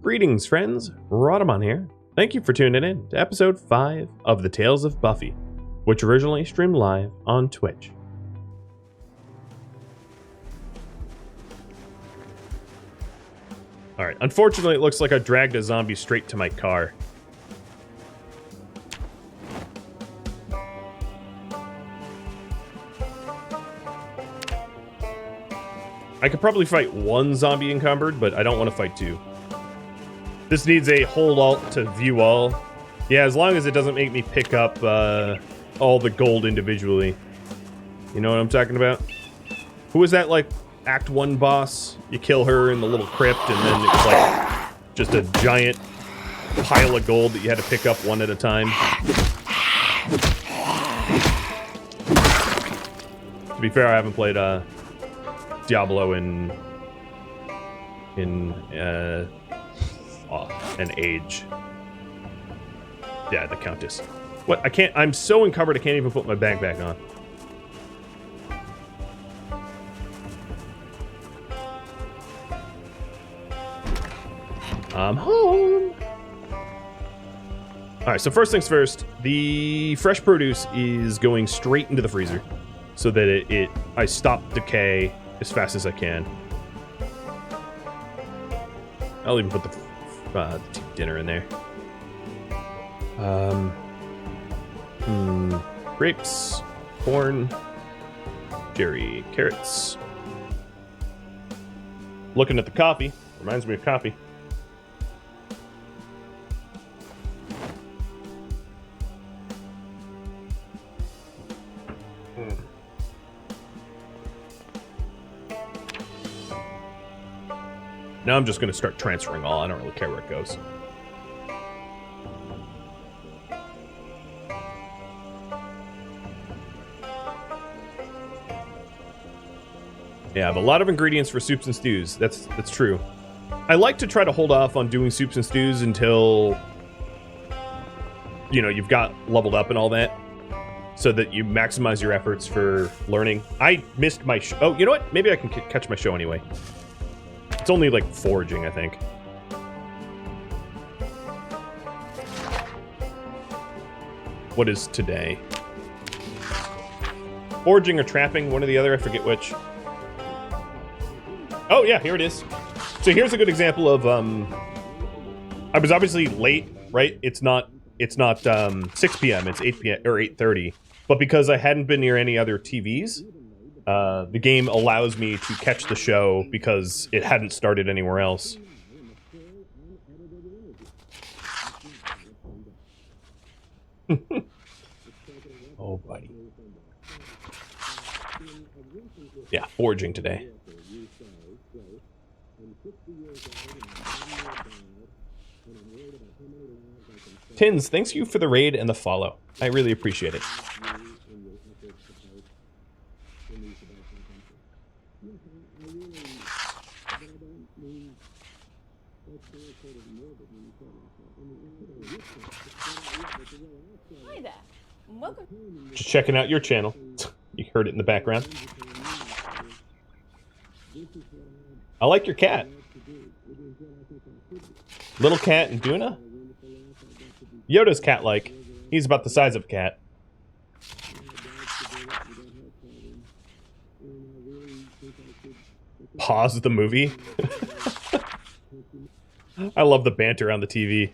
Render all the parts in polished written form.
Greetings, friends. Rhadamant here. Thank you for tuning in to episode 5 of The Tales of Buffy, which originally streamed live on Twitch. Alright, unfortunately it looks like I dragged a zombie straight to my car. I could probably fight one zombie encumbered, but I don't want to fight two. This needs a hold alt to view all. Yeah, as long as it doesn't make me pick up all the gold individually. You know what I'm talking about? Who was that, like, Act 1 boss? You kill her in the little crypt, and then it's like just a giant pile of gold that you had to pick up one at a time. To be fair, I haven't played Diablo in an age. Yeah, the Countess. What? I can't. I'm so encumbered I can't even put my bag back on. I'm home. Alright, so first things first, the fresh produce is going straight into the freezer so that I stop decay as fast as I can. I'll even put the dinner in there. Grapes, corn, cherry, carrots. Looking at the coffee, reminds me of coffee. Now I'm just going to start transferring all. I don't really care where it goes. Yeah, I have a lot of ingredients for soups and stews. That's true. I like to try to hold off on doing soups and stews until, you know, you've got leveled up and all that, so that you maximize your efforts for learning. I missed my show. Oh, you know what? Maybe I can catch my show anyway. It's only like foraging, I think. What is today? Foraging or trapping, one or the other, I forget which. Oh yeah, here it is. So here's a good example of I was obviously late, right? It's not 6 p.m., it's 8 p.m. or 8:30. But because I hadn't been near any other TVs, the game allows me to catch the show because it hadn't started anywhere else. Oh, buddy. Yeah, foraging today. Tins, thanks you for the raid and the follow. I really appreciate it. Hi there. Welcome. Just checking out your channel. You heard it in the background. I like your cat. Little cat and Duna? Yoda's cat-like. He's about the size of a cat. Pause the movie. I love the banter on the TV.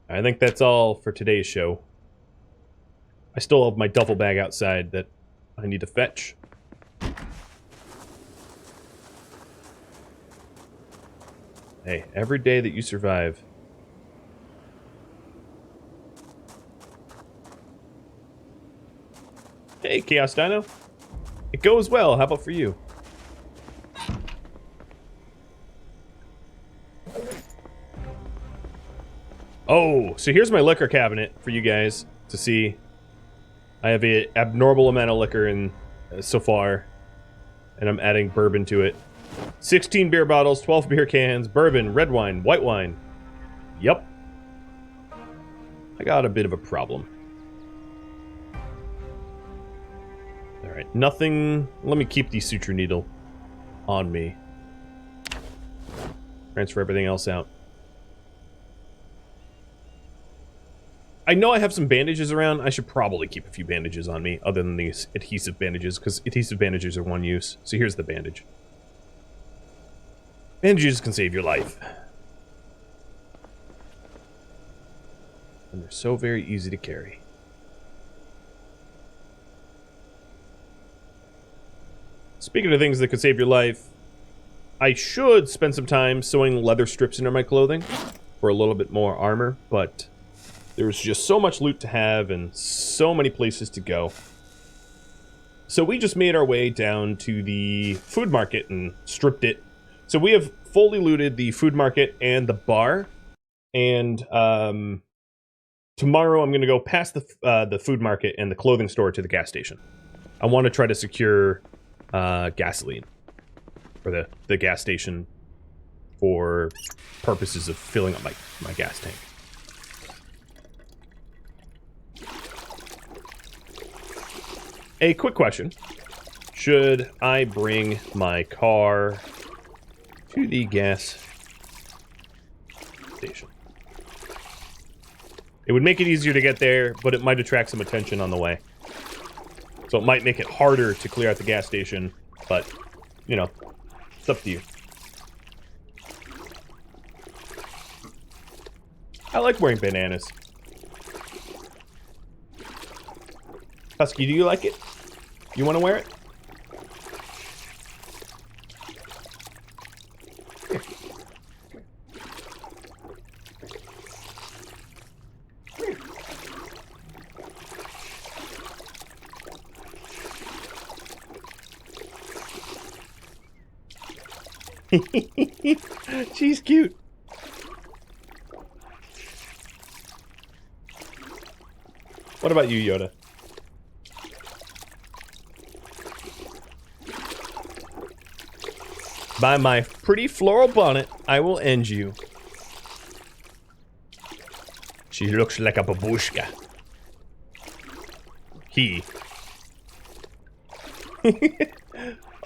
I think that's all for today's show. I still have my duffel bag outside that I need to fetch. Hey, every day that you survive. Hey, Chaos Dino. It goes well. How about for you? Oh, so here's my liquor cabinet for you guys to see. I have an abnormal amount of liquor in so far, and I'm adding bourbon to it. 16 beer bottles, 12 beer cans, bourbon, red wine, white wine. Yup. I got a bit of a problem. Alright, nothing... Let me keep the suture needle on me. Transfer everything else out. I know I have some bandages around. I should probably keep a few bandages on me, other than these adhesive bandages, because adhesive bandages are one use. So here's the bandage. Bandages can save your life. And they're so very easy to carry. Speaking of things that could save your life, I should spend some time sewing leather strips into my clothing for a little bit more armor, but there's just so much loot to have and so many places to go. So we just made our way down to the food market and stripped it. So we have fully looted the food market and the bar. And tomorrow I'm going to go past the food market and the clothing store to the gas station. I want to try to secure gasoline for the gas station for purposes of filling up my gas tank. A quick question. Should I bring my car to the gas station? It would make it easier to get there, but it might attract some attention on the way. So it might make it harder to clear out the gas station, but, you know, it's up to you. I like wearing bananas. Husky, do you like it? You want to wear it? Here. She's cute. What about you, Yoda? By my pretty floral bonnet, I will end you. She looks like a babushka. He.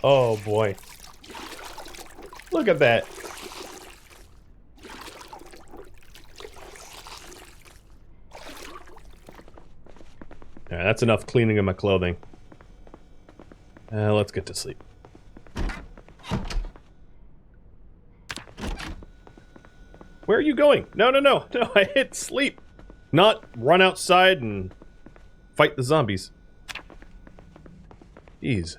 Oh boy. Look at that. Alright, that's enough cleaning of my clothing. Let's get to sleep. Where are you going? No, no, no. No, I hit sleep. Not run outside and fight the zombies. Jeez.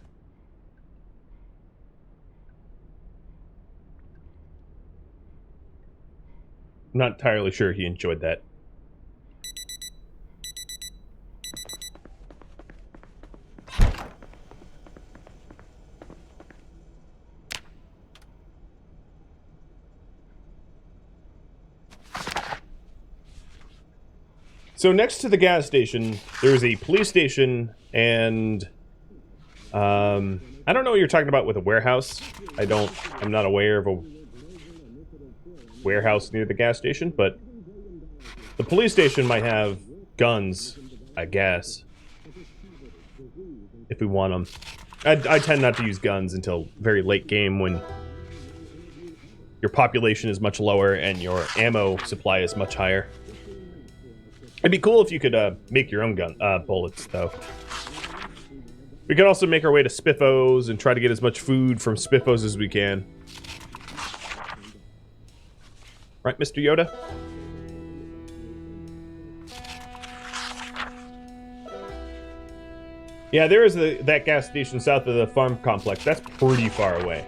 Not entirely sure he enjoyed that. So next to the gas station, there's a police station and I don't know what you're talking about with a warehouse. I'm not aware of a warehouse near the gas station, but the police station might have guns, I guess, if we want them. I tend not to use guns until very late game when your population is much lower and your ammo supply is much higher. It'd be cool if you could make your own gun bullets, though. We could also make our way to Spiffos and try to get as much food from Spiffos as we can. Right, Mr. Yoda? Yeah, there is that gas station south of the farm complex. That's pretty far away.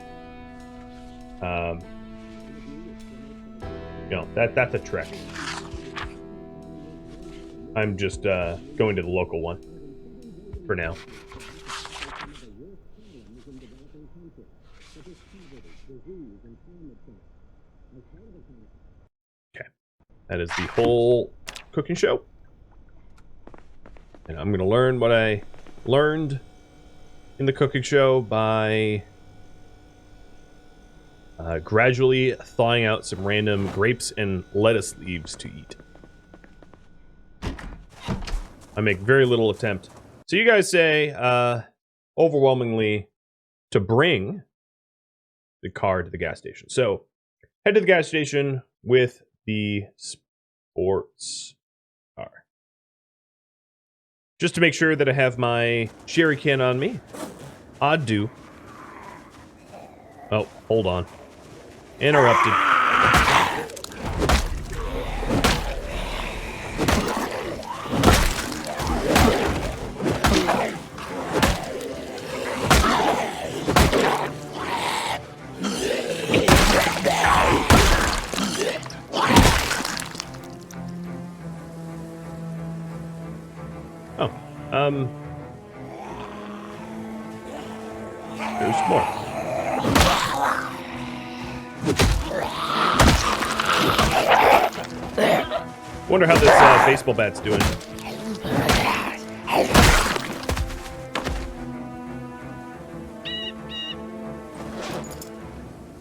You know, that's a trek. I'm just going to the local one for now. Okay, that is the whole cooking show. And I'm going to learn what I learned in the cooking show by gradually thawing out some random grapes and lettuce leaves to eat. I make very little attempt. So you guys say, overwhelmingly, to bring the car to the gas station. So, head to the gas station with the sports car. Just to make sure that I have my sherry can on me. I do. Oh, hold on. Interrupted. There's more. Wonder how this baseball bat's doing.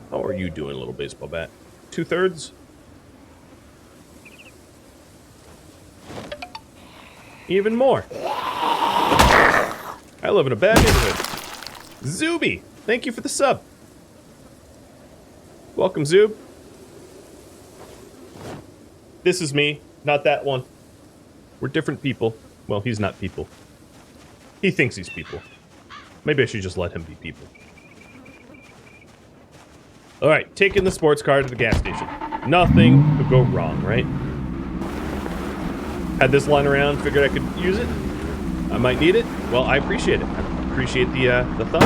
How are you doing, little baseball bat? 2/3? Even more. I live in a bad neighborhood. Zuby, thank you for the sub. Welcome, Zoob. This is me, not that one. We're different people. Well, he's not people. He thinks he's people. Maybe I should just let him be people. Alright, taking the sports car to the gas station. Nothing could go wrong, right? Had this lying around, figured I could use it. I might need it. Well, I appreciate it. I appreciate the thought.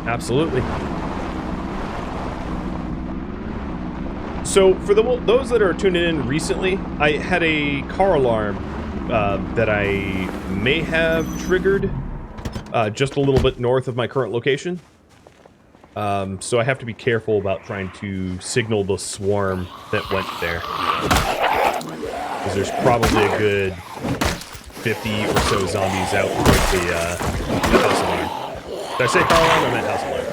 Absolutely. So, for those that are tuning in recently, I had a car alarm that I may have triggered just a little bit north of my current location. So I have to be careful about trying to signal the swarm that went there. Because there's probably a good 50 or so zombies out towards the house alarm. Did I say car alarm? I meant house alarm.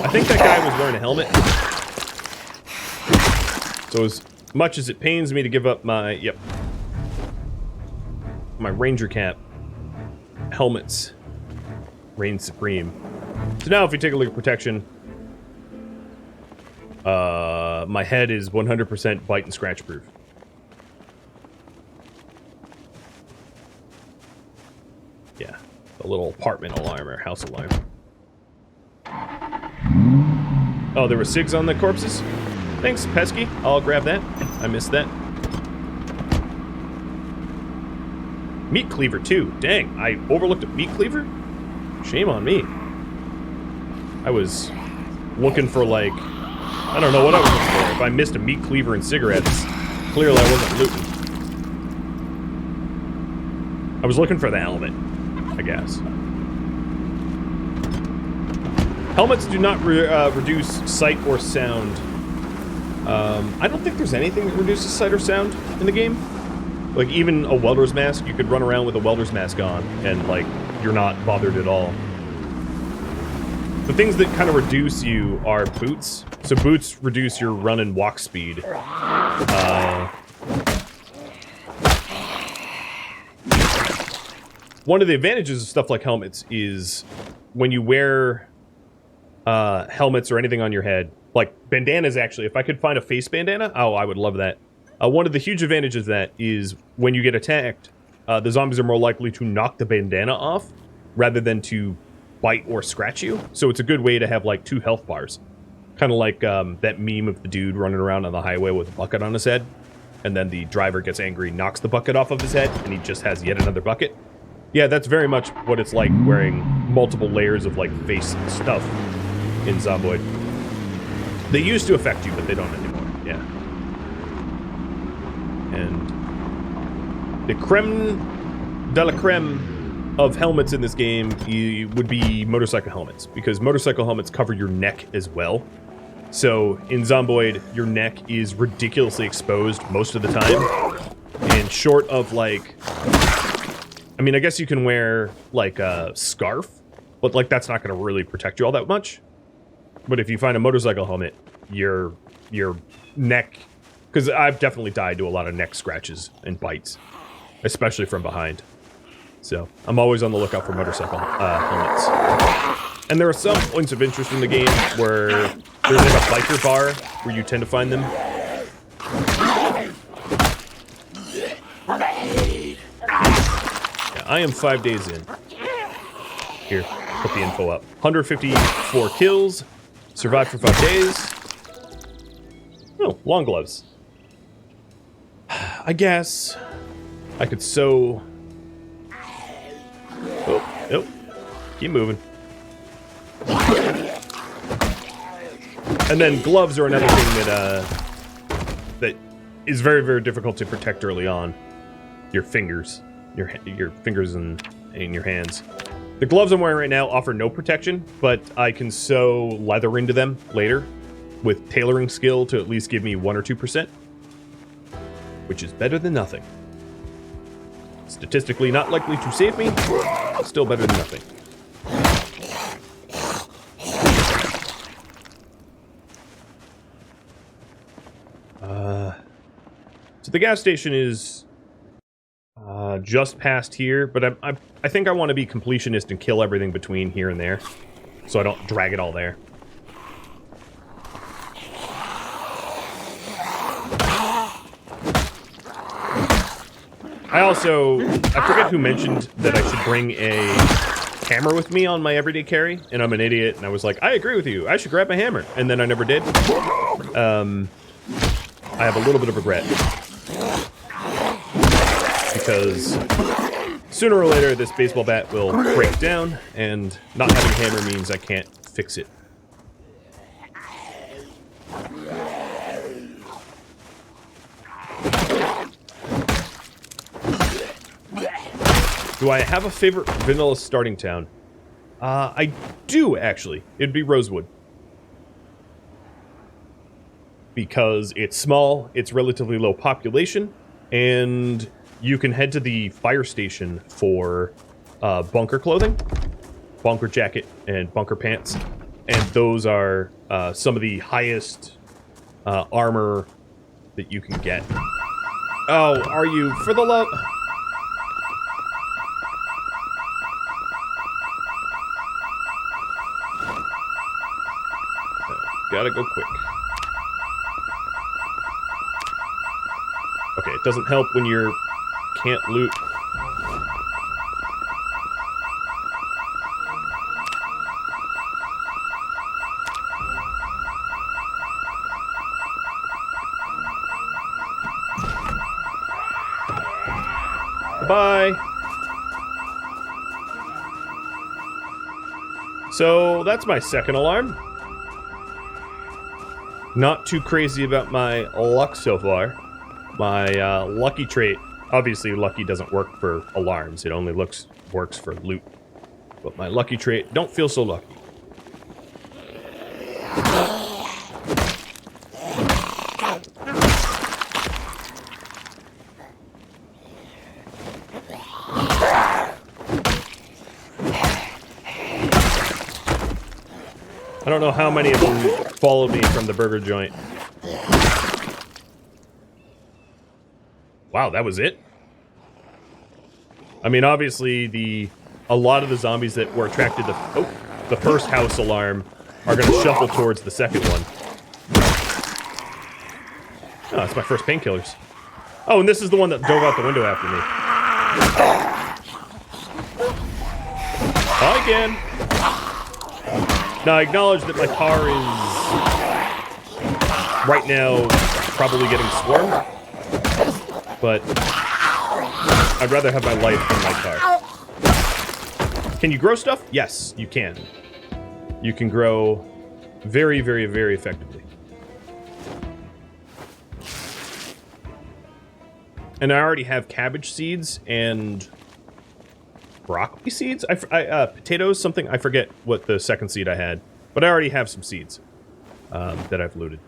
I think that guy was wearing a helmet. So as much as it pains me to give up my, my ranger cap, helmets reign supreme. So now if we take a look at protection, my head is 100% bite and scratch proof. Yeah, a little apartment alarm or house alarm. Oh, there were SIGs on the corpses? Thanks, Pesky. I'll grab that. I missed that. Meat cleaver, too. Dang, I overlooked a meat cleaver? Shame on me. I was looking for, like... I don't know what I was looking for. If I missed a meat cleaver and cigarettes, clearly I wasn't looting. I was looking for the helmet, I guess. Helmets do not reduce sight or sound. I don't think there's anything that reduces sight or sound in the game. Like, even a welder's mask, you could run around with a welder's mask on, and, like, you're not bothered at all. The things that kind of reduce you are boots. So boots reduce your run and walk speed. One of the advantages of stuff like helmets is when you wear helmets or anything on your head, like bandanas actually, if I could find a face bandana, oh, I would love that. One of the huge advantages of that is when you get attacked, the zombies are more likely to knock the bandana off rather than to bite or scratch you. So it's a good way to have like 2 health bars. Kind of like that meme of the dude running around on the highway with a bucket on his head, and then the driver gets angry, knocks the bucket off of his head, and he just has yet another bucket. Yeah, that's very much what it's like wearing multiple layers of like face stuff in Zomboid. They used to affect you, but they don't anymore. Yeah. And the creme de la creme of helmets in this game would be motorcycle helmets, because motorcycle helmets cover your neck as well. So in Zomboid, your neck is ridiculously exposed most of the time. And short of like... I mean, I guess you can wear like a scarf, but like that's not going to really protect you all that much. But if you find a motorcycle helmet, your neck... Because I've definitely died to a lot of neck scratches and bites, especially from behind. So I'm always on the lookout for motorcycle helmets. And there are some points of interest in the game where there's like a biker bar where you tend to find them. Yeah, I am 5 days in. Here, put the info up. 154 kills, survived for 5 days. Oh, long gloves. I guess I could sew. Oh, nope. Keep moving. And then gloves are another thing that is very, very difficult to protect early on. Your fingers, your fingers and your hands. The gloves I'm wearing right now offer no protection, but I can sew leather into them later with tailoring skill to at least give me 1 or 2%, which is better than nothing. Statistically not likely to save me, but still better than nothing. So the gas station is just past here, but I think I want to be completionist and kill everything between here and there, so I don't drag it all there. I forget who mentioned that I should bring a hammer with me on my everyday carry, and I'm an idiot, and I was like, I agree with you, I should grab my hammer, and then I never did. I have a little bit of regret. Because sooner or later this baseball bat will break down, and not having a hammer means I can't fix it. Do I have a favorite vanilla starting town? I do, actually. It'd be Rosewood. Because it's small, it's relatively low population, and you can head to the fire station for bunker clothing, bunker jacket, and bunker pants. And those are some of the highest armor that you can get. Oh, are you? For the love... Gotta go quick. Okay, it doesn't help when you can't loot. Bye. So that's my second alarm. Not too crazy about my luck so far. My lucky trait, obviously lucky doesn't work for alarms, it only works for loot. But my lucky trait, don't feel so lucky. I don't know how many of them followed me from the burger joint. Wow, that was it? I mean, obviously, a lot of the zombies that were attracted to the first house alarm are going to shuffle towards the second one. Oh, that's my first painkillers. Oh, and this is the one that dove out the window after me. Hi again. Now, I acknowledge that my car is right now probably getting swarmed. But I'd rather have my life than my car. Can you grow stuff? Yes, you can. You can grow very, very, very effectively. And I already have cabbage seeds and broccoli seeds? Potatoes, something. I forget what the second seed I had. But I already have some seeds that I've looted.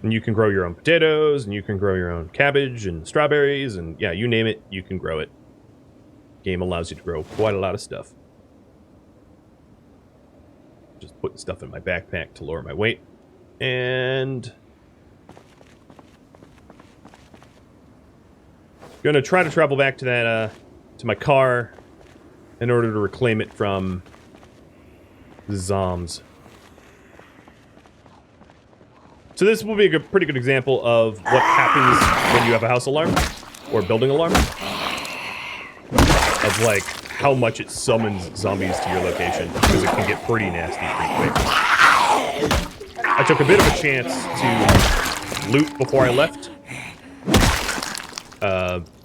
And you can grow your own potatoes, and you can grow your own cabbage and strawberries, and yeah, you name it, you can grow it. Game allows you to grow quite a lot of stuff. Just putting stuff in my backpack to lower my weight. And Gonna try to travel back to that, to my car in order to reclaim it from the Zoms. So this will be a pretty good example of what happens when you have a house alarm or building alarm. Of like how much it summons zombies to your location, because it can get pretty nasty pretty quick. I took a bit of a chance to loot before I left.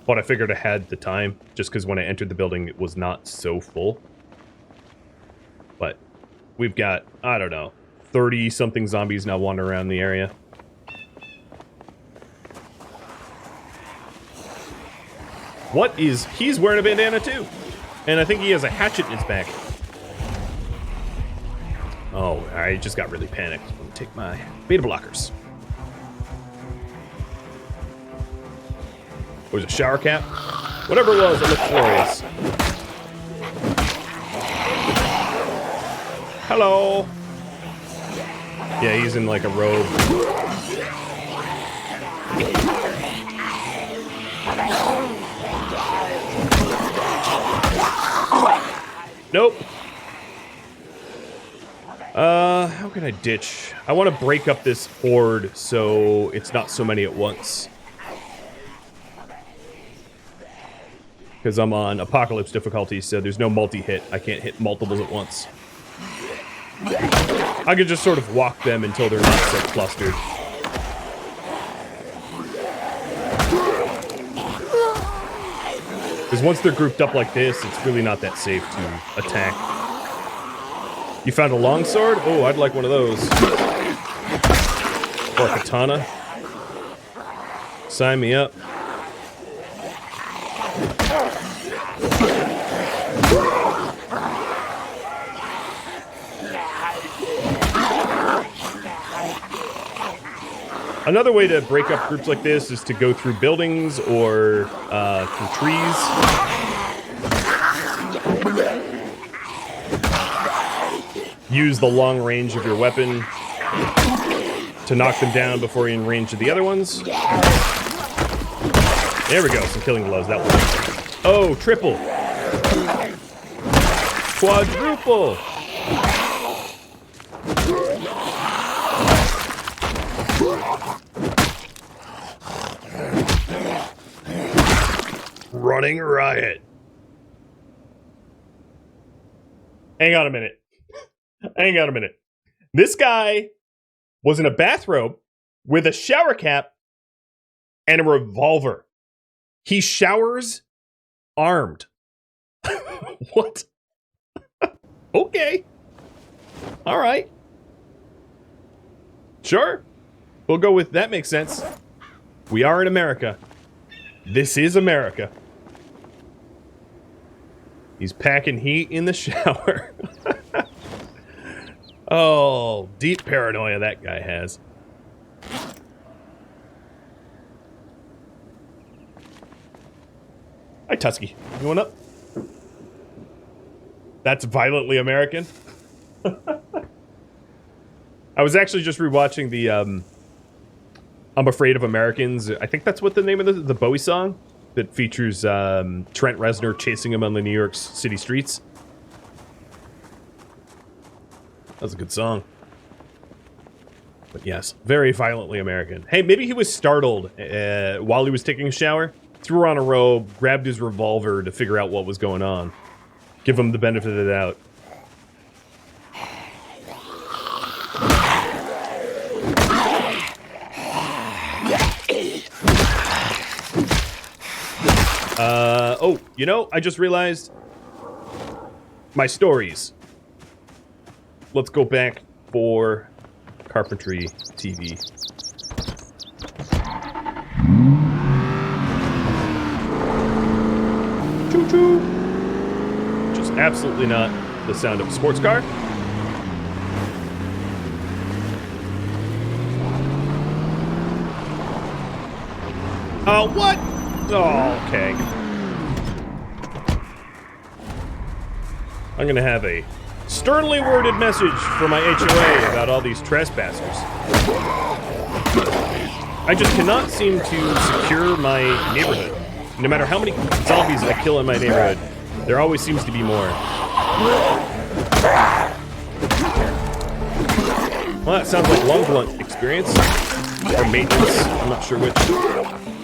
But I figured I had the time, just because when I entered the building, it was not so full. But we've got, I don't know, 30-something zombies now wandering around the area. What is... He's wearing a bandana, too. And I think he has a hatchet in his back. Oh, I just got really panicked. I'm going to take my beta blockers. There's a shower cap. Whatever it was, it looked glorious. Hello. Yeah, he's in like a robe. Nope. How can I ditch? I want to break up this horde so it's not so many at once. Because I'm on Apocalypse difficulty, so there's no multi-hit. I can't hit multiples at once. I could just sort of walk them until they're not so clustered. Because once they're grouped up like this, it's really not that safe to attack. You found a longsword? Oh, I'd like one of those. Or a katana. Sign me up. Another way to break up groups like this is to go through buildings or through trees. Use the long range of your weapon to knock them down before you're in range of the other ones. There we go, some killing blows. That works. Oh, triple. Quadruple. Running riot. Hang on a minute. Hang on a minute. This guy was in a bathrobe with a shower cap and a revolver. He showers armed. What? Okay. All right. Sure. We'll go with that. Makes sense. We are in America. This is America. He's packing heat in the shower. Oh, deep paranoia that guy has. Hi, Tusky. You going up? That's violently American. I was actually just rewatching the, I'm Afraid of Americans. I think that's what the name of the Bowie song that features Trent Reznor chasing him on the New York City streets. That was a good song. But yes, very violently American. Hey, maybe he was startled while he was taking a shower, threw on a robe, grabbed his revolver to figure out what was going on. Give him the benefit of the doubt. Oh, you know, I just realized my stories. Let's go back for Carpentry TV. Choo-choo! Which is absolutely not the sound of a sports car. Oh, what? Oh, okay. I'm gonna have a sternly worded message for my HOA about all these trespassers. I just cannot seem to secure my neighborhood. No matter how many zombies I kill in my neighborhood, there always seems to be more. Well, that sounds like long blunt experience. Or maintenance. I'm not sure which.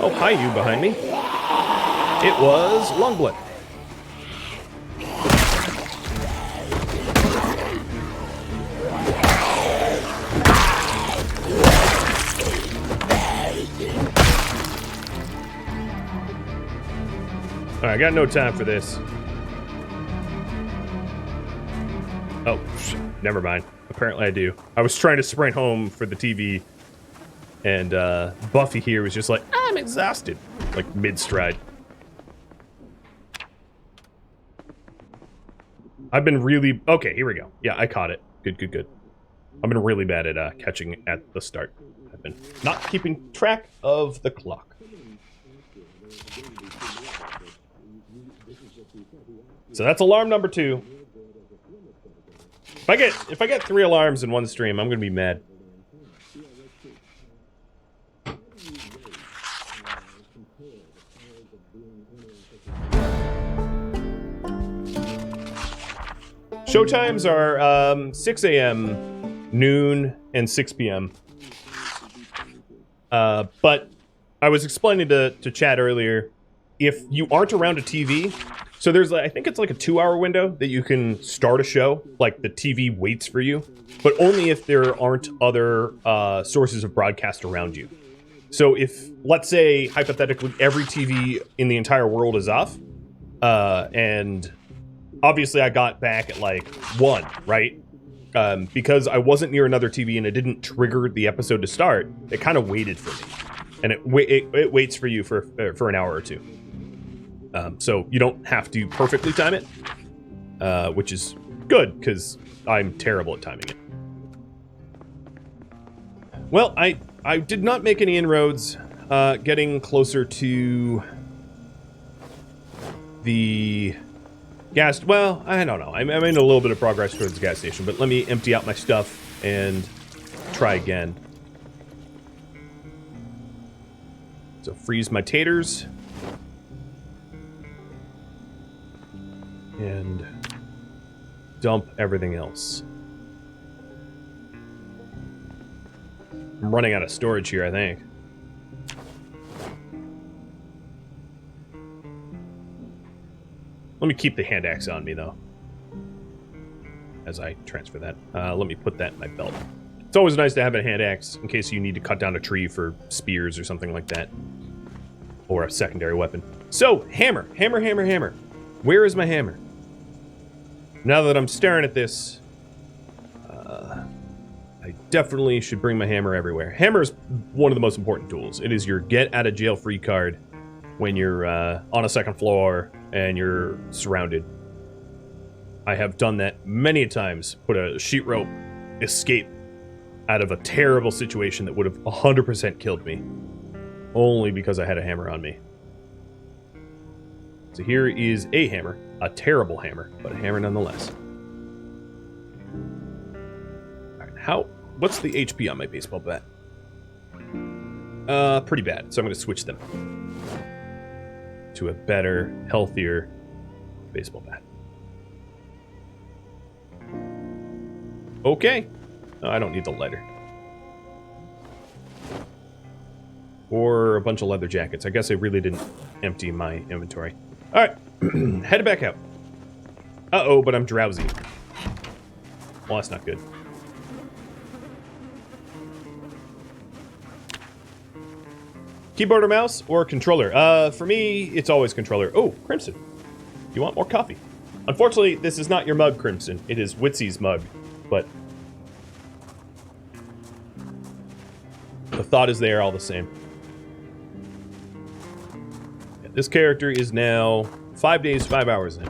Oh, hi, you behind me. It was long blunt. Alright, I got no time for this. Oh, never mind. Apparently I do. I was trying to sprint home for the TV, and Buffy here was just like, I'm exhausted. Like, mid-stride. I've been really... Okay, here we go. Yeah, I caught it. Good, good, good. I've been really bad at catching at the start. I've been not keeping track of the clock. So that's alarm number 2. If I get 3 alarms in one stream, I'm gonna be mad. Showtimes are 6 a.m., noon, and 6 p.m. But I was explaining to Chad earlier, if you aren't around a TV, so there's, I think it's like a 2-hour window that you can start a show, like the TV waits for you, but only if there aren't other sources of broadcast around you. So if, let's say, hypothetically, every TV in the entire world is off, and obviously I got back at like 1, right? Because I wasn't near another TV and it didn't trigger the episode to start, it kind of waited for me. And it waits for you for an hour or 2. So you don't have to perfectly time it, which is good, because I'm terrible at timing it. Well, I did not make any inroads getting closer to the gas... Well, I don't know. I made a little bit of progress towards the gas station, but let me empty out my stuff and try again. So freeze my taters. And dump everything else. I'm running out of storage here, I think. Let me keep the hand axe on me, though, as I transfer that. Let me put that in my belt. It's always nice to have a hand axe in case you need to cut down a tree for spears or something like that. Or a secondary weapon. So, hammer. Hammer, hammer, hammer. Where is my hammer? Now that I'm staring at this, I definitely should bring my hammer everywhere. Hammer is one of the most important tools. It is your get-out-of-jail-free card when you're on a second floor and you're surrounded. I have done that many times. Put a sheet rope escape out of a terrible situation that would have 100% killed me. Only because I had a hammer on me. So here is a hammer. A terrible hammer, but a hammer nonetheless. Alright, what's the HP on my baseball bat? Pretty bad, so I'm going to switch them to a better, healthier baseball bat. Okay. No, I don't need the lighter. Or a bunch of leather jackets. I guess I really didn't empty my inventory. Alright, headed back out. Uh-oh, but I'm drowsy. Well, that's not good. Keyboard or mouse or controller? For me, it's always controller. Oh, Crimson. You want more coffee? Unfortunately, this is not your mug, Crimson. It is Witsy's mug, but the thought is there all the same. Yeah, this character is now 5 days, 5 hours in.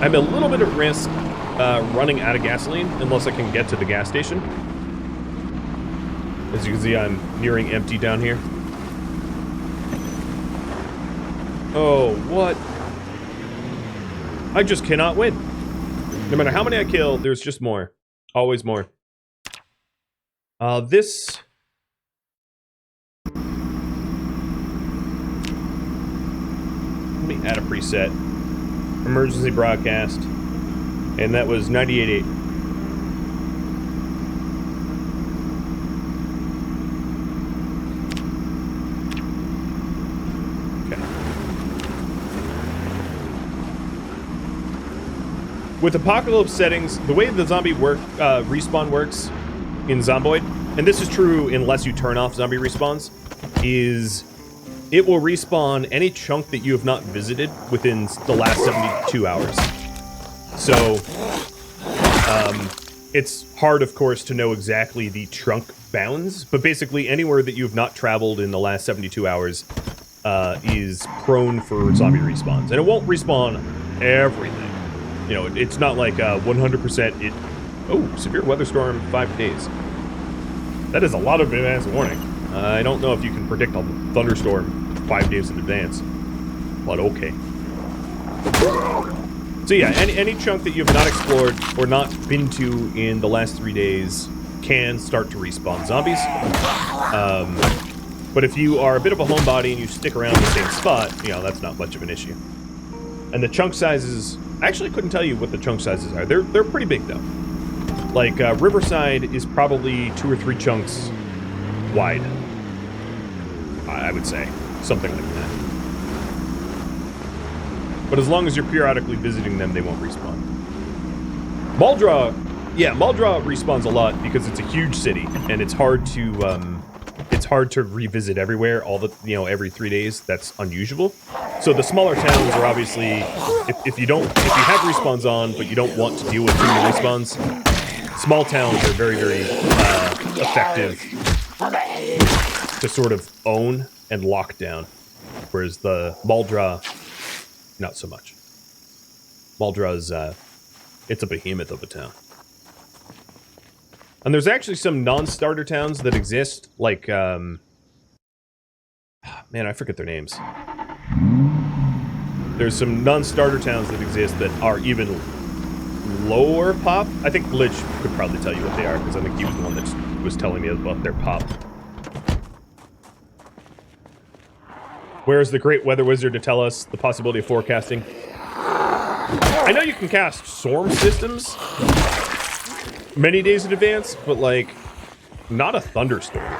I'm a little bit at risk running out of gasoline unless I can get to the gas station. As you can see, I'm nearing empty down here. Oh, what? I just cannot win. No matter how many I kill, there's just more. Always more. This add a preset. Emergency broadcast. And that was 98.8. Okay. With Apocalypse settings, the way the zombie respawn works in Zomboid, and this is true unless you turn off zombie respawns, is it will respawn any chunk that you have not visited within the last 72 hours. So, it's hard, of course, to know exactly the chunk bounds, but basically anywhere that you have not traveled in the last 72 hours is prone for zombie respawns. And it won't respawn everything. You know, it's not like 100% it... Oh, severe weather storm, 5 days. That is a lot of advance warning. I don't know if you can predict a thunderstorm 5 days in advance, but okay. So yeah, any chunk that you have not explored or not been to in the last 3 days can start to respawn zombies. But if you are a bit of a homebody and you stick around in the same spot, you know, that's not much of an issue. And the chunk sizes, I actually couldn't tell you what the chunk sizes are. They're pretty big though. Like Riverside is probably 2 or 3 chunks wide. I would say something like that. But as long as you're periodically visiting them, they won't respawn. Muldraugh respawns a lot because it's a huge city and it's hard to revisit everywhere every 3 days. That's unusual. So the smaller towns are obviously, if you have respawns on but you don't want to deal with too many respawns, small towns are very, very effective to sort of own and lock down, whereas the Muldraugh, not so much. Muldraugh is, it's a behemoth of a town. And there's actually some non-starter towns that exist, like, man, I forget their names. There's some non-starter towns that exist that are even lower pop. I think Glitch could probably tell you what they are, because I think he was the one that was telling me about their pop. Where's the great weather wizard to tell us the possibility of forecasting? I know you can cast storm systems many days in advance, but, like, not a thunderstorm.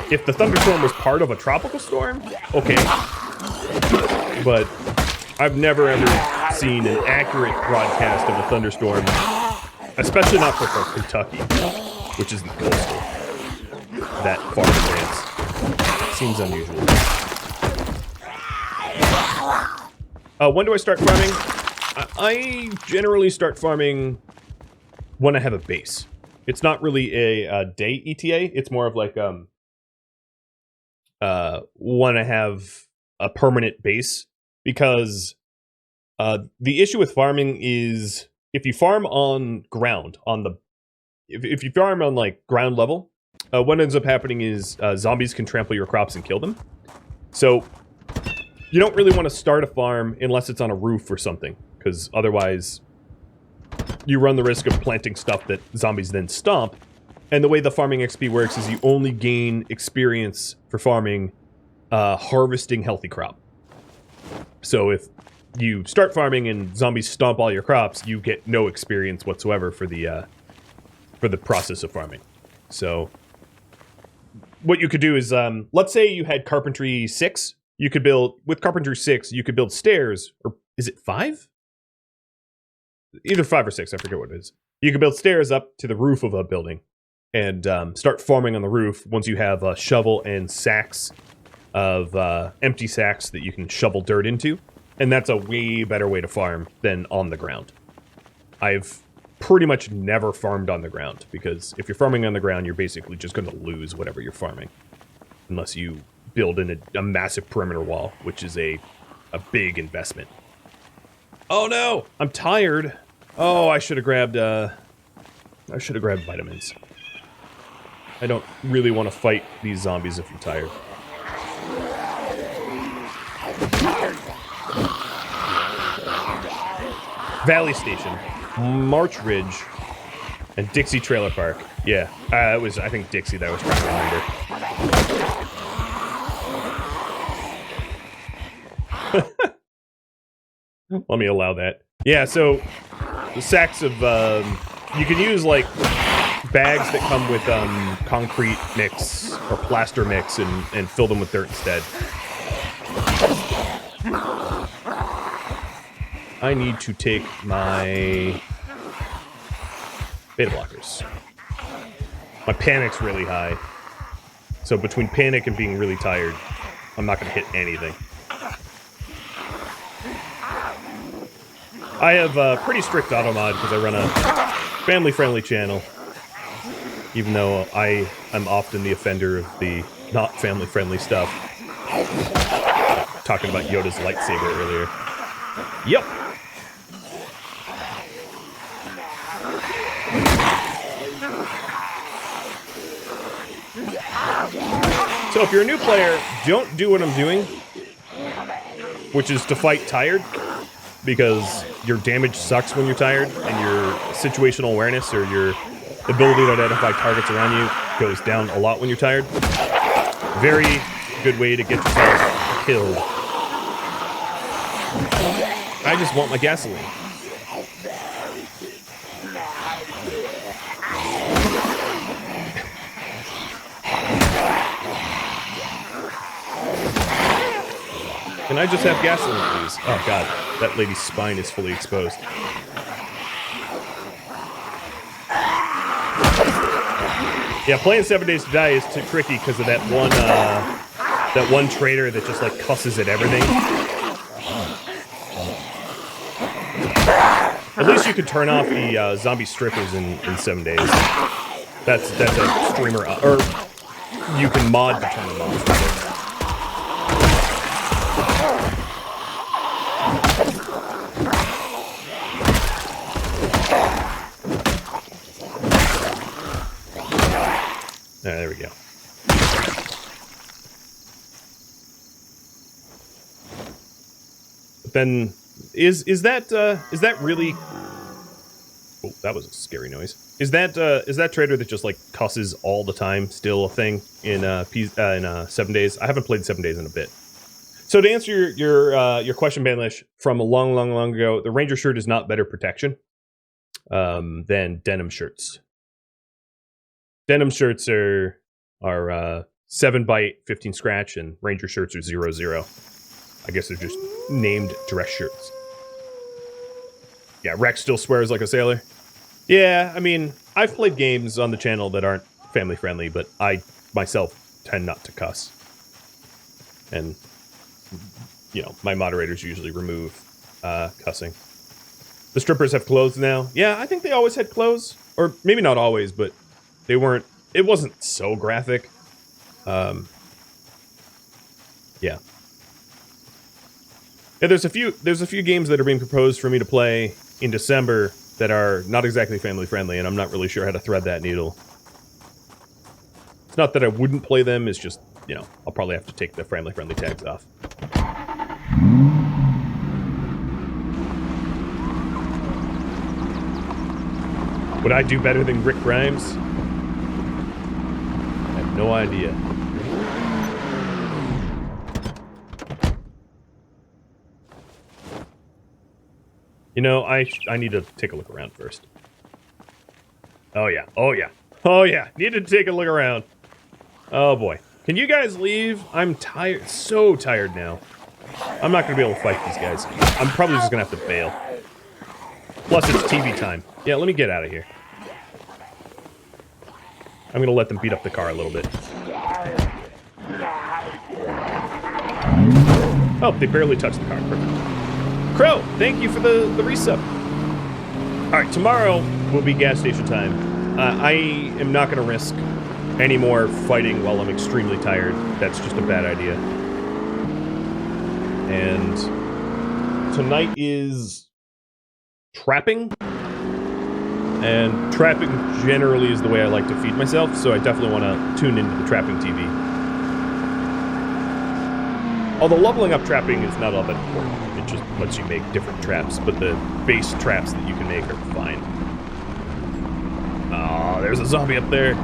If the thunderstorm was part of a tropical storm, okay. But I've never ever seen an accurate broadcast of a thunderstorm, especially not for Kentucky, which isn't coastal, that far in advance. Seems unusual. When do I start farming? I generally start farming when I have a base. It's not really a day ETA. It's more of like when I have a permanent base, because the issue with farming is if you farm on ground, if you farm on like ground level, what ends up happening is zombies can trample your crops and kill them. So you don't really want to start a farm unless it's on a roof or something, because otherwise you run the risk of planting stuff that zombies then stomp. And the way the farming XP works is you only gain experience for farming harvesting healthy crop. So if you start farming and zombies stomp all your crops, you get no experience whatsoever for the process of farming. So what you could do is, let's say you had carpentry 6. You could build, with carpentry 6, you could build stairs, or is it 5? Either 5 or 6, I forget what it is. You could build stairs up to the roof of a building and start farming on the roof once you have a shovel and sacks of empty sacks that you can shovel dirt into. And that's a way better way to farm than on the ground. I've pretty much never farmed on the ground, because if you're farming on the ground, you're basically just going to lose whatever you're farming. Unless you build in a massive perimeter wall, which is a big investment. Oh no! I'm tired! Oh, I should have grabbed vitamins. I don't really want to fight these zombies if you're tired. Valley Station, March Ridge, and Dixie Trailer Park. Yeah, it was, I think, Dixie that I was trying to remember. Let me allow that. Yeah, so the sacks of you can use like bags that come with concrete mix or plaster mix and fill them with dirt instead. I need to take my beta blockers. My panic's really high. So between panic and being really tired, I'm not going to hit anything. I have a pretty strict auto mod because I run a family-friendly channel. Even though I am often the offender of the not family-friendly stuff. Talking about Yoda's lightsaber earlier. Yep. So if you're a new player, don't do what I'm doing, which is to fight tired, because your damage sucks when you're tired, and your situational awareness or your ability to identify targets around you goes down a lot when you're tired. Very good way to get yourself killed. I just want my gasoline. Can I just have gasoline, please? Oh god, that lady's spine is fully exposed. Yeah, playing 7 Days to Die is too tricky because of that one traitor that just like cusses at everything. At least you could turn off the zombie strippers in 7 days. That's a streamer, or you can mod to turn them off. There we go. But then, is that really? Oh, that was a scary noise. Is that trader that just like cusses all the time still a thing in 7 days? I haven't played 7 days in a bit. So to answer your question, Banlish, from a long ago, the Ranger shirt is not better protection than denim shirts. Denim shirts are 7 bite, 15 scratch, and Ranger shirts are 0-0. I guess they're just named dress shirts. Yeah, Rex still swears like a sailor. Yeah, I mean, I've played games on the channel that aren't family friendly, but I myself tend not to cuss. And, you know, my moderators usually remove cussing. The strippers have clothes now. Yeah, I think they always had clothes. Or maybe not always, but they weren't, it wasn't so graphic. Yeah. Yeah, there's a few games that are being proposed for me to play in December that are not exactly family friendly, and I'm not really sure how to thread that needle. It's not that I wouldn't play them, it's just, you know, I'll probably have to take the family friendly tags off. Would I do better than Rick Grimes? I have no idea. You know, I need to take a look around first. Oh yeah, oh yeah, oh yeah, need to take a look around. Oh boy. Can you guys leave? I'm tired, so tired now. I'm not gonna be able to fight these guys. I'm probably just gonna have to bail. Plus it's TV time. Yeah, let me get out of here. I'm gonna let them beat up the car a little bit. Oh, they barely touched the car. Perfect. Crow, thank you for the resub. Alright, tomorrow will be gas station time. I am not gonna risk any more fighting while I'm extremely tired. That's just a bad idea. And tonight is trapping. And trapping generally is the way I like to feed myself, so I definitely want to tune into the trapping TV. Although leveling up trapping is not all that important. It just lets you make different traps, but the base traps that you can make are fine. Oh, there's a zombie up there.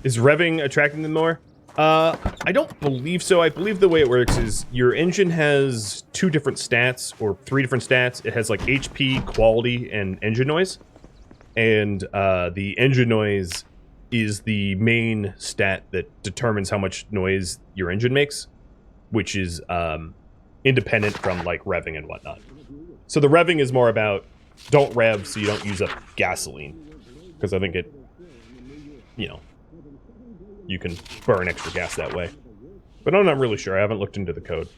Is revving attracting them more? I don't believe so. I believe the way it works is your engine has 2 different stats, or 3 different stats. It has like HP, quality, and engine noise. And the engine noise is the main stat that determines how much noise your engine makes, which is independent from like revving and whatnot. So the revving is more about don't rev so you don't use up gasoline, because I think it, you know, you can burn extra gas that way. But I'm not really sure. I haven't looked into the code.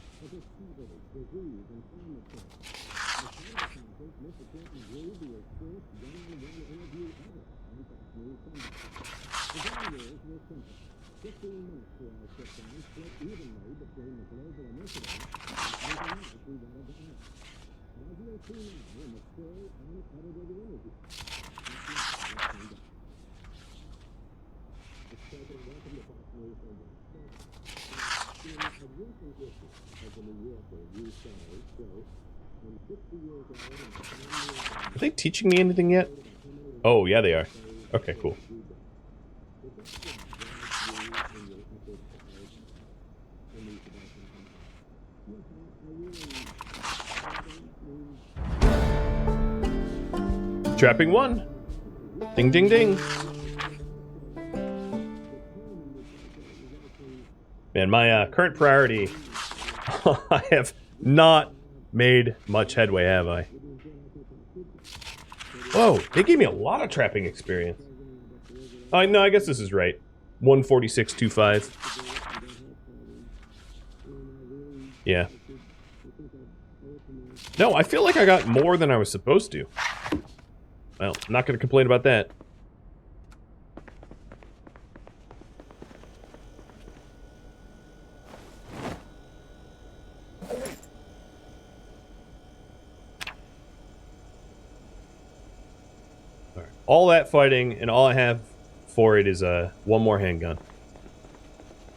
Are they teaching me anything yet? Oh, yeah, they are. Okay, cool. Trapping 1. Ding, ding, ding. Man, my current priority, I have not made much headway, have I? Whoa, they gave me a lot of trapping experience. Oh, no, I guess this is right. 146.25. Yeah. No, I feel like I got more than I was supposed to. Well, I'm not going to complain about that. All that fighting, and all I have for it is one more handgun.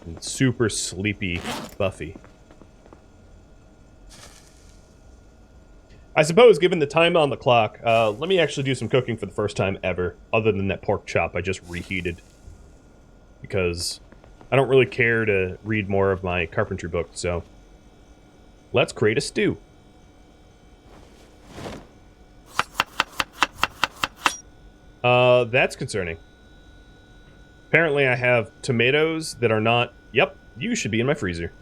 And super sleepy Buffy. I suppose, given the time on the clock, let me actually do some cooking for the first time ever, other than that pork chop I just reheated. Because I don't really care to read more of my carpentry book, so let's create a stew. That's concerning. Apparently I have tomatoes that are not... Yep, you should be in my freezer.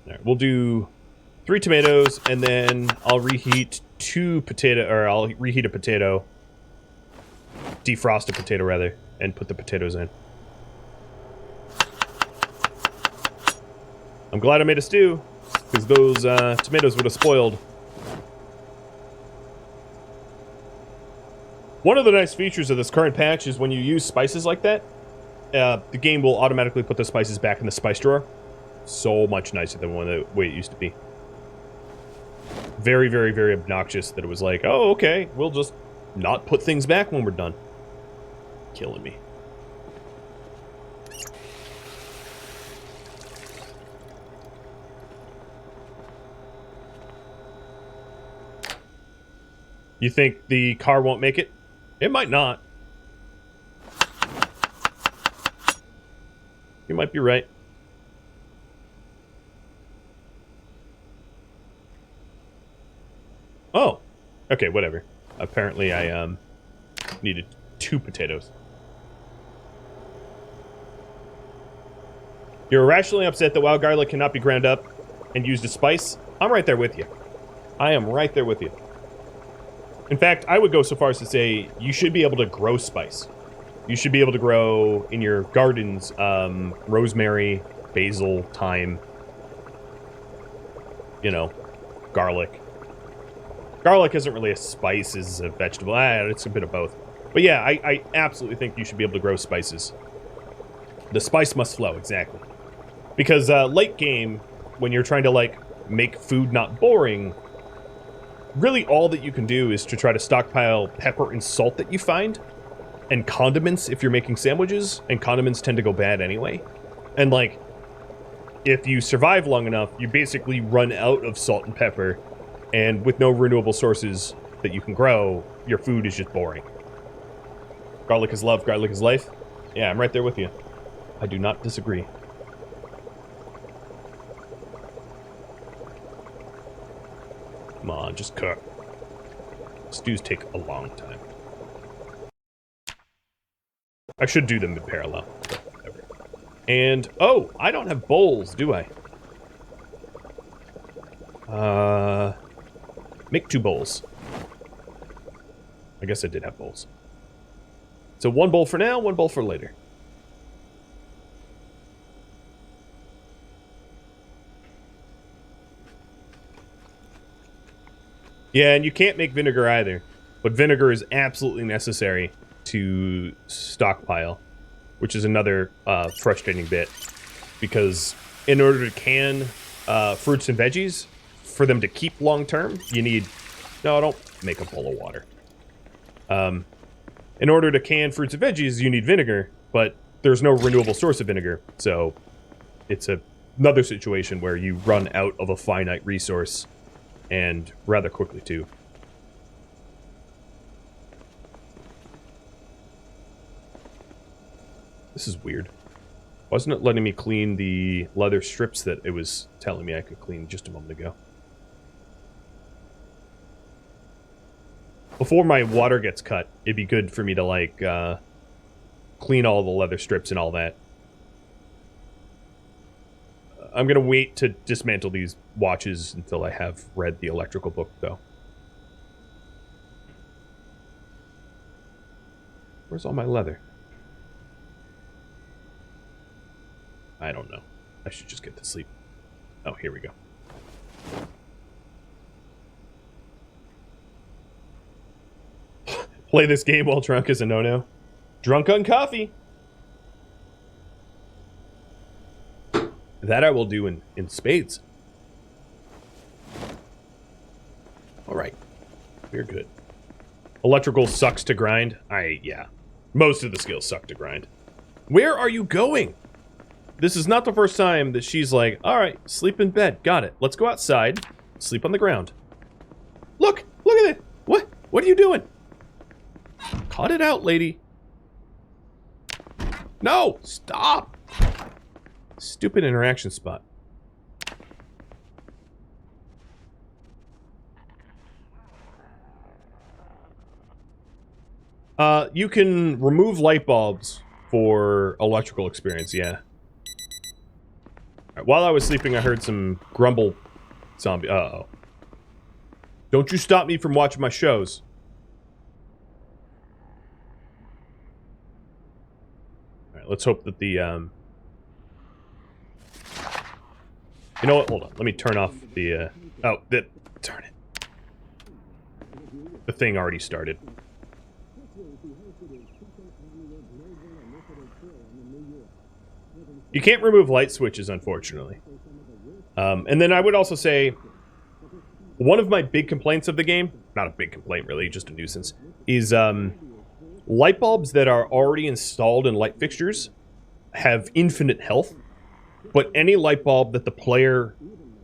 Alright, we'll do 3 tomatoes, and then I'll reheat 2 potato... Or I'll reheat a potato. Defrost a potato, rather, and put the potatoes in. I'm glad I made a stew, because those tomatoes would have spoiled. One of the nice features of this current patch is when you use spices like that, the game will automatically put the spices back in the spice drawer. So much nicer than the way it used to be. Very, very, very obnoxious that it was like, oh, okay, we'll just not put things back when we're done. Killing me. You think the car won't make it? It might not. You might be right. Oh. Okay, whatever. Apparently I needed 2 potatoes. You're irrationally upset that wild garlic cannot be ground up and used as spice? I'm right there with you. I am right there with you. In fact, I would go so far as to say you should be able to grow spice. You should be able to grow in your gardens rosemary, basil, thyme, you know, garlic. Garlic isn't really a spice, it's a vegetable. It's a bit of both. But yeah, I absolutely think you should be able to grow spices. The spice must flow, exactly. Because late game, when you're trying to, like, make food not boring... Really, all that you can do is to try to stockpile pepper and salt that you find, and condiments if you're making sandwiches, and condiments tend to go bad anyway. And, like, if you survive long enough, you basically run out of salt and pepper, and with no renewable sources, that you can grow, your food is just boring. Garlic is love, garlic is life. Yeah, I'm right there with you. I do not disagree. Come on, just cook. Stews take a long time. I should do them in parallel. But whatever. And, oh, I don't have bowls, do I? Make 2 bowls. I guess I did have bowls. So 1 bowl for now, 1 bowl for later. Yeah, and you can't make vinegar either. But vinegar is absolutely necessary to stockpile, which is another frustrating bit. Because in order to can fruits and veggies, for them to keep long term, you need... No, don't make a bowl of water. In order to can fruits and veggies, you need vinegar, but there's no renewable source of vinegar. So it's another situation where you run out of a finite resource, and rather quickly, too. This is weird. Wasn't it letting me clean the leather strips that it was telling me I could clean just a moment ago? Before my water gets cut, it'd be good for me to, like, clean all the leather strips and all that. I'm gonna wait to dismantle these watches until I have read the electrical book, though. Where's all my leather? I don't know. I should just get to sleep. Oh, here we go. Play this game while drunk is a no-no. Drunk on coffee. That I will do in spades. Alright. We're good. Electrical sucks to grind. Yeah. Most of the skills suck to grind. Where are you going? This is not the first time that she's like, alright, sleep in bed. Got it. Let's go outside. Sleep on the ground. Look! Look at it! What? What are you doing? Cut it out, lady. No! Stop! Stupid interaction spot. You can remove light bulbs for electrical experience, yeah. Right, while I was sleeping, I heard some grumble zombie. Uh-oh. Don't you stop me from watching my shows. Alright, let's hope that the, You know what? Hold on. Let me turn off the, Darn it. The thing already started. You can't remove light switches, unfortunately. And then I would also say, one of my big complaints of the game, not a big complaint really, just a nuisance, is light bulbs that are already installed in light fixtures have infinite health, but any light bulb that the player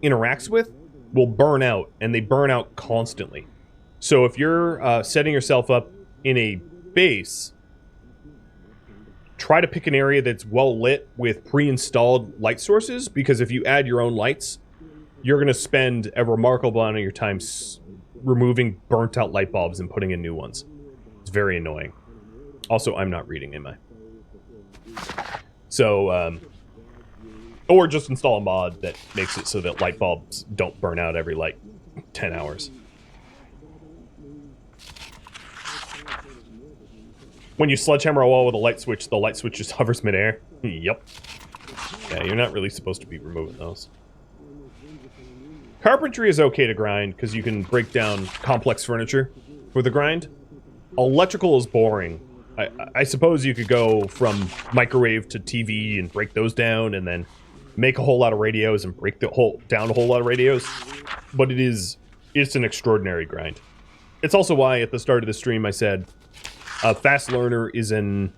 interacts with will burn out, and they burn out constantly. So if you're setting yourself up in a base, try to pick an area that's well lit with pre-installed light sources, because if you add your own lights, you're going to spend a remarkable amount of your time removing burnt-out light bulbs and putting in new ones. It's very annoying. Also, I'm not reading, am I? So, or just install a mod that makes it so that light bulbs don't burn out every, like, 10 hours. When you sledgehammer a wall with a light switch, the light switch just hovers midair. Yep. Yeah, you're not really supposed to be removing those. Carpentry is okay to grind, because you can break down complex furniture for the grind. Electrical is boring. I suppose you could go from microwave to TV and break those down, and then make a whole lot of radios and break down a whole lot of radios. But it's an extraordinary grind. It's also why at the start of the stream I said, fast learner is an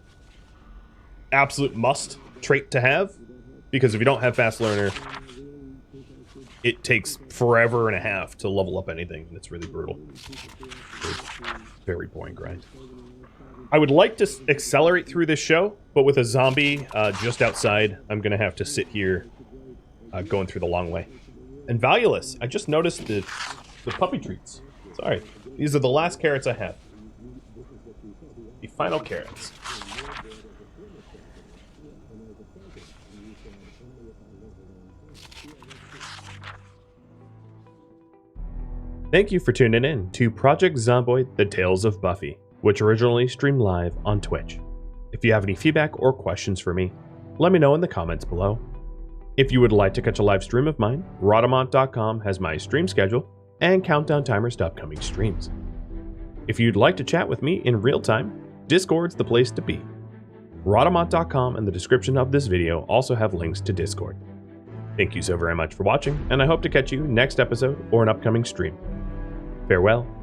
absolute must trait to have, because if you don't have fast learner, it takes forever and a half to level up anything. It's really brutal. Very boring grind. I would like to accelerate through this show, but with a zombie just outside, I'm going to have to sit here going through the long way. And valueless, I just noticed the puppy treats. Sorry. These are the last carrots I have. The final carrots. Thank you for tuning in to Project Zomboid, The Tales of Buffy, which originally streamed live on Twitch. If you have any feedback or questions for me, let me know in the comments below. If you would like to catch a live stream of mine, Rhadamant.com has my stream schedule and countdown timers to upcoming streams. If you'd like to chat with me in real time, Discord's the place to be. Rhadamant.com and the description of this video also have links to Discord. Thank you so very much for watching, and I hope to catch you next episode or an upcoming stream. Farewell.